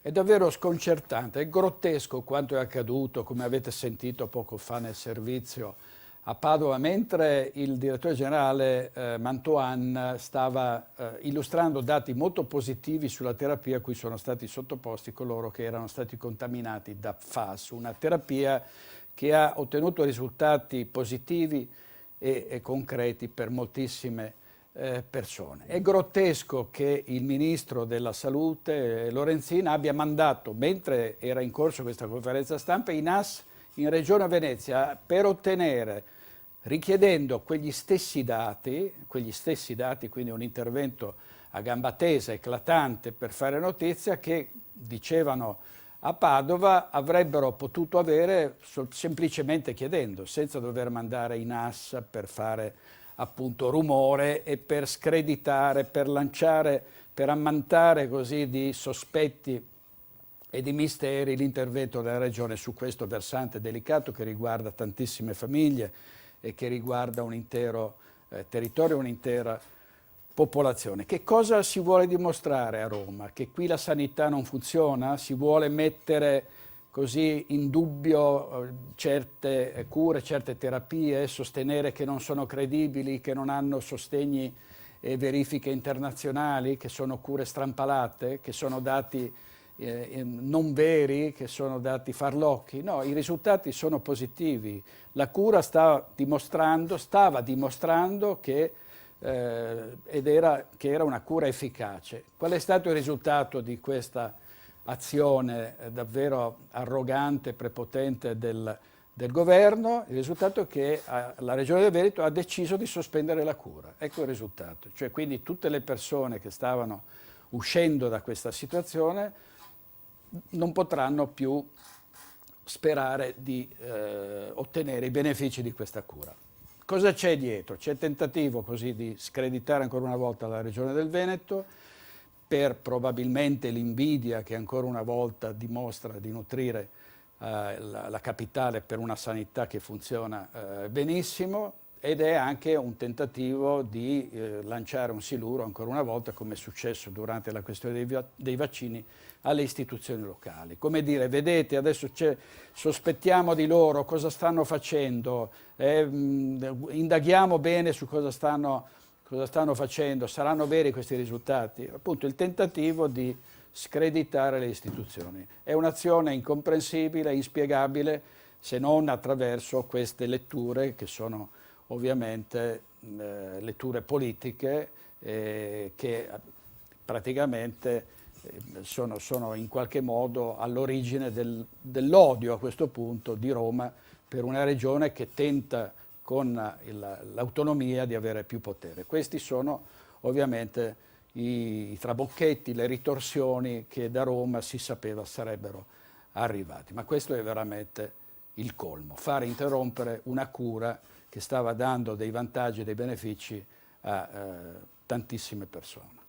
È davvero sconcertante, è grottesco quanto è accaduto, come avete sentito poco fa nel servizio a Padova, mentre il direttore generale Mantoan stava illustrando dati molto positivi sulla terapia a cui sono stati sottoposti coloro che erano stati contaminati da PFAS, una terapia che ha ottenuto risultati positivi e concreti per moltissime persone. È grottesco che il ministro della Salute, Lorenzin, abbia mandato, mentre era in corso questa conferenza stampa, i NAS in Regione Venezia per ottenere, richiedendo quegli stessi dati, quindi un intervento a gamba tesa, eclatante per fare notizia, che dicevano a Padova avrebbero potuto avere semplicemente chiedendo, senza dover mandare i NAS per fare appunto rumore e per screditare, per lanciare, per ammantare così di sospetti e di misteri l'intervento della Regione su questo versante delicato che riguarda tantissime famiglie e che riguarda un intero territorio, un'intera popolazione. Che cosa si vuole dimostrare a Roma? Che qui la sanità non funziona? Si vuole mettere così in dubbio certe cure, certe terapie, sostenere che non sono credibili, che non hanno sostegni e verifiche internazionali, che sono cure strampalate, che sono dati non veri, che sono dati farlocchi? No, i risultati sono positivi. La cura stava dimostrando che era una cura efficace. Qual è stato il risultato di questa azione davvero arrogante, prepotente del governo? Il risultato è che la Regione del Veneto ha deciso di sospendere la cura. Ecco il risultato. Cioè, quindi tutte le persone che stavano uscendo da questa situazione non potranno più sperare di ottenere i benefici di questa cura. Cosa c'è dietro? C'è il tentativo così di screditare ancora una volta la Regione del Veneto per probabilmente l'invidia che ancora una volta dimostra di nutrire la capitale per una sanità che funziona benissimo, ed è anche un tentativo di lanciare un siluro ancora una volta, come è successo durante la questione dei vaccini, alle istituzioni locali. Come dire, vedete, adesso sospettiamo di loro cosa stanno facendo, indaghiamo bene su cosa stanno facendo, saranno veri questi risultati? Appunto il tentativo di screditare le istituzioni. È un'azione incomprensibile, inspiegabile, se non attraverso queste letture che sono ovviamente letture politiche che praticamente sono in qualche modo all'origine dell'odio a questo punto di Roma per una regione che tenta con l'autonomia di avere più potere. Questi sono ovviamente i trabocchetti, le ritorsioni che da Roma si sapeva sarebbero arrivati, ma questo è veramente il colmo, fare interrompere una cura che stava dando dei vantaggi e dei benefici a tantissime persone.